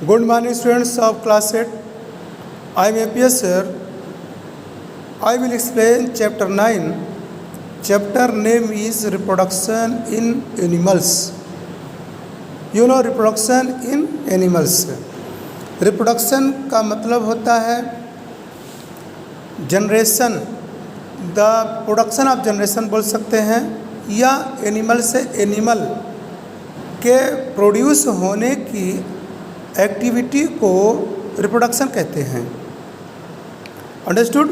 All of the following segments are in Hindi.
Good morning, students of class 8. I am APS sir. I will explain chapter 9. Chapter name is reproduction in animals. You know reproduction in animals. Reproduction का मतलब होता है generation, the production of generation बोल सकते हैं, या एनिमल से एनिमल के प्रोड्यूस होने की एक्टिविटी को रिप्रोडक्शन कहते हैं। अंडरस्टूड?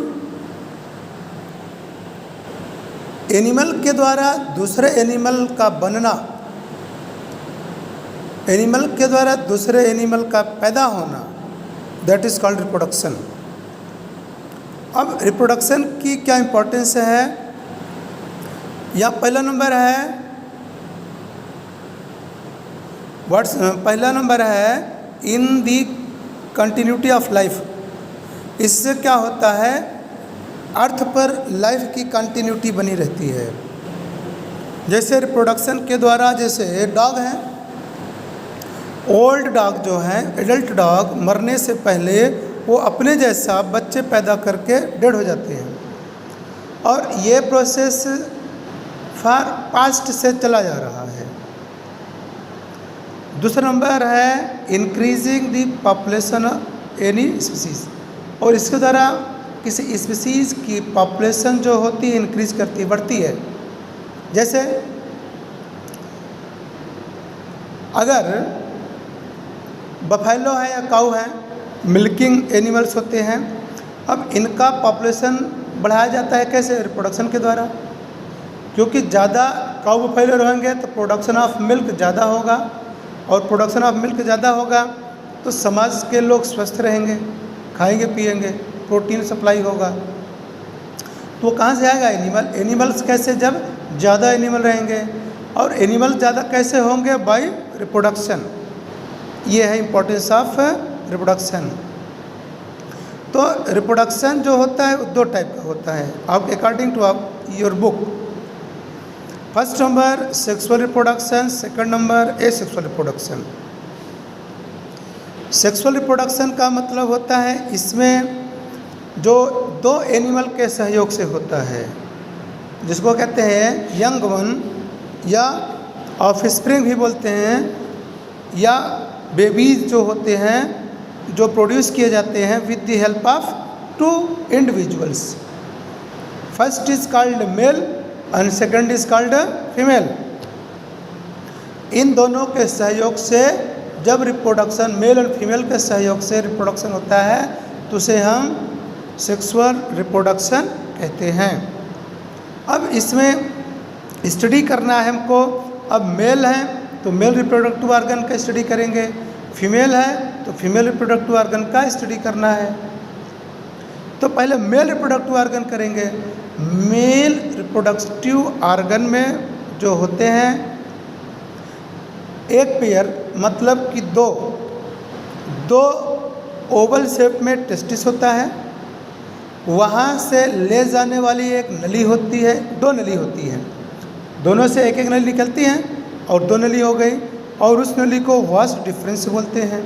एनिमल के द्वारा दूसरे एनिमल का बनना, एनिमल के द्वारा दूसरे एनिमल का पैदा होना, दैट इज कॉल्ड रिप्रोडक्शन। अब रिप्रोडक्शन की क्या इंपॉर्टेंस है? यहाँ पहला नंबर है, पहला नंबर है इन दी कंटिन्यूटी ऑफ लाइफ। इससे क्या होता है, अर्थ पर लाइफ की कंटिन्यूटी बनी रहती है। जैसे रिप्रोडक्शन के द्वारा, जैसे डॉग हैं, ओल्ड डॉग जो हैं, एडल्ट डॉग मरने से पहले वो अपने जैसा बच्चे पैदा करके डेड हो जाते हैं, और ये प्रोसेस फार पास्ट से चला जा रहा है। दूसरा नंबर है increasing the population of any species, और इसके द्वारा किसी स्पीसीज की पॉपुलेशन जो होती है इंक्रीज करती है, बढ़ती है। जैसे अगर बफेलो है या काऊ है, मिल्किंग एनिमल्स होते हैं, अब इनका पॉपुलेशन बढ़ाया जाता है कैसे? रिप्रोडक्शन के द्वारा। क्योंकि ज़्यादा काऊ बफेलो रहेंगे तो प्रोडक्शन ऑफ मिल्क ज़्यादा होगा, और प्रोडक्शन ऑफ मिल्क ज़्यादा होगा तो समाज के लोग स्वस्थ रहेंगे, खाएंगे पिएंगे, प्रोटीन सप्लाई होगा। तो कहाँ से आएगा एनिमल? एनिमल्स कैसे? जब ज़्यादा एनिमल रहेंगे, और एनिमल ज़्यादा कैसे होंगे? By reproduction. ये है इम्पोर्टेंस ऑफ रिप्रोडक्शन। तो रिप्रोडक्शन जो होता है वो दो टाइप का होता है, आप अकॉर्डिंग टू आप your book. First number sexual reproduction, second number asexual reproduction. Sexual reproduction का मतलब होता है इसमें जो दो एनिमल के सहयोग से होता है, जिसको कहते हैं यंग वन, या ऑफस्प्रिंग भी बोलते हैं, या बेबीज जो होते हैं जो प्रोड्यूस किए जाते हैं with the help of two individuals. First is called male and second is called female. इन दोनों के सहयोग से जब रिप्रोडक्शन, मेल और फीमेल के सहयोग से रिप्रोडक्शन होता है तो उसे हम सेक्सुअल रिप्रोडक्शन कहते हैं। अब इसमें स्टडी करना है हमको। अब मेल है तो मेल रिप्रोडक्टिव ऑर्गन का स्टडी करेंगे, फीमेल है तो फीमेल रिप्रोडक्टिव ऑर्गन का स्टडी करना है। तो पहले मेल रिप्रोडक्टिव ऑर्गन करेंगे। मेल रिप्रोडक्टिव ऑर्गन में जो होते हैं एक पेयर, मतलब कि दो ओवल शेप में टेस्टिस होता है, वहाँ से ले जाने वाली एक नली होती है, दो नली होती हैं, दोनों से एक एक नली निकलती हैं और दो नली हो गई, और उस नली को वास डिफरेंस बोलते हैं।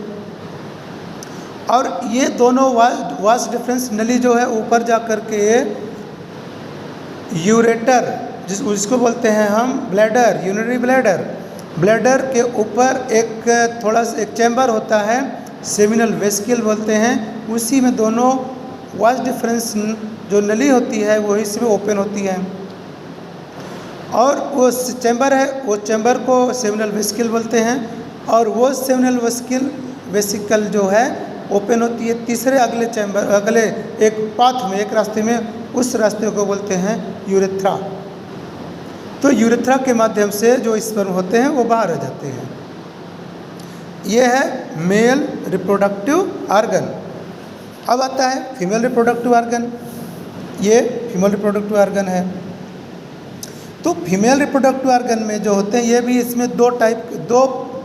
और ये दोनों वास डिफरेंस नली जो है ऊपर जा कर के यूरेटर, जिसको बोलते हैं हम ब्लैडर, यूरिनरी ब्लैडर, ब्लैडर के ऊपर एक थोड़ा सा एक चैम्बर होता है, सेमिनल वेसिकल बोलते हैं, उसी में दोनों वास डिफरेंस जो नली होती है वो इसमें ओपन होती है, और वो चैम्बर है, वो चैम्बर को सेमिनल वेसिकल बोलते हैं, और वो सेमिनल वेसिकल जो है ओपन होती है तीसरे अगले चैम्बर, अगले एक पाथ में, एक रास्ते में, उस रास्ते को बोलते हैं यूरेथ्रा। तो यूरेथ्रा के माध्यम से जो स्पर्म होते हैं वो बाहर आ जाते हैं। ये है मेल रिप्रोडक्टिव ऑर्गन। अब आता है फीमेल रिप्रोडक्टिव ऑर्गन। ये फीमेल रिप्रोडक्टिव ऑर्गन है। तो फीमेल रिप्रोडक्टिव ऑर्गन में जो होते हैं, ये भी इसमें दो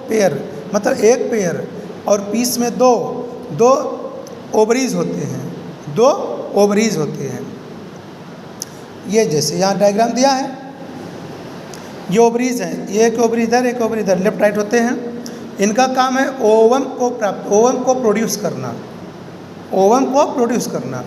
पेयर, मतलब एक पेयर और पीस में दो ओवरीज होते हैं, दो ओवरीज होते हैं। ये जैसे यहाँ डायग्राम दिया है, ये ओवरीज हैं, ये एक ओवरी इधर, एक ओवरी इधर, लेफ्ट राइट होते हैं। इनका काम है ओवम को प्रोड्यूस करना, ओवम को प्रोड्यूस करना।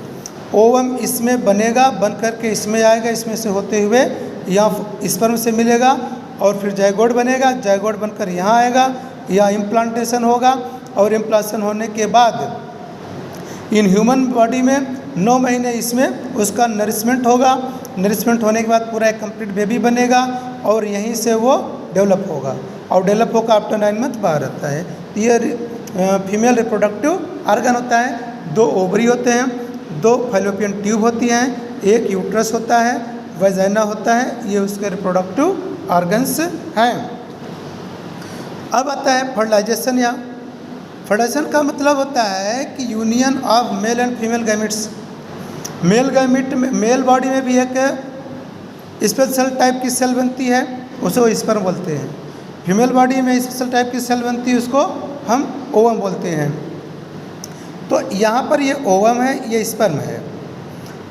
ओवम इसमें बनेगा, बन करके इसमें आएगा, इसमें से होते हुए यहाँ स्पर्म से मिलेगा और फिर जायगोट बनेगा, जायगोट बनकर यहाँ आएगा, या इम्प्लांटेशन होगा और इम्प्लांटेशन होने के बाद इन ह्यूमन बॉडी में 9 महीने इसमें उसका नरिशमेंट होगा। नरिशमेंट होने के बाद पूरा एक कंप्लीट बेबी बनेगा और यहीं से वो डेवलप होगा और डेवलप होकर आफ्टर 9 मंथ बाहर आता है। ये फीमेल रिप्रोडक्टिव आर्गन होता है। 2 ओवरी होते हैं, 2 फैलोपियन ट्यूब होती हैं, एक यूट्रस होता है, वजाइना होता है। ये उसके रिप्रोडक्टिव आर्गन्स हैं। अब आता है फर्टिलाइजेशन। या फर्टिलाइजेशन का मतलब होता है कि union of male and female gametes. Male gamete में, मेल बॉडी में भी एक स्पेशल टाइप की सेल बनती है, उसे स्पर्म बोलते हैं। फीमेल बॉडी में स्पेशल टाइप की सेल बनती है, उसको हम ओवम बोलते हैं। तो यहाँ पर ये ओवम है, ये स्पर्म है,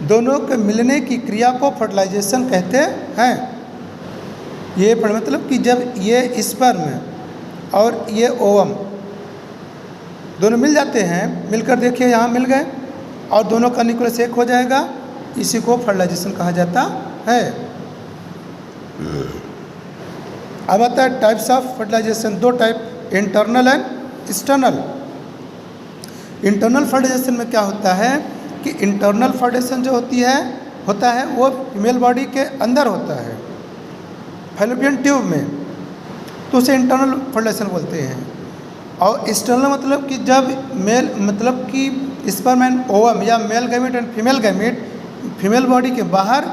दोनों के मिलने की क्रिया को फर्टिलाइजेशन कहते हैं। ये मतलब कि जब ये स्पर्म और ये ओवम दोनों मिल जाते हैं, मिलकर देखिए यहाँ मिल गए और दोनों का न्यूक्लियस एक हो जाएगा, इसी को फर्टिलाइजेशन कहा जाता है। अब आता है types of fertilization. 2 type, internal and external. Internal fertilization में क्या होता है कि इंटरनल फर्टिलाइजेशन जो होता है वो फीमेल बॉडी के अंदर होता है, फैलोपियन ट्यूब में, तो उसे इंटरनल फर्टिलाइजेशन बोलते हैं। और एक्सटर्नल मतलब कि जब मेल मतलब कि स्पर्म एंड ओवम या male gamete and female gamete female body के बाहर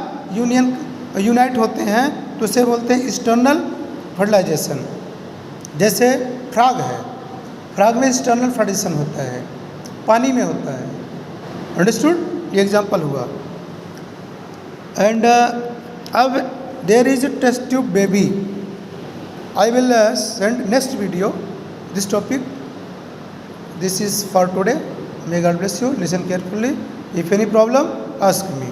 यूनाइट होते हैं, तो उसे बोलते हैं एक्सटर्नल फर्टिलाइजेशन। जैसे फ्रॉग है, फ्रॉग में एक्सटर्नल फर्टिलाइजेशन होता है, पानी में होता है। अंडरस्टूड? ये एग्जांपल हुआ। एंड अब there is a test tube baby. I will send next video this topic. This is for today. May God bless you. Listen carefully. If any problem, ask me.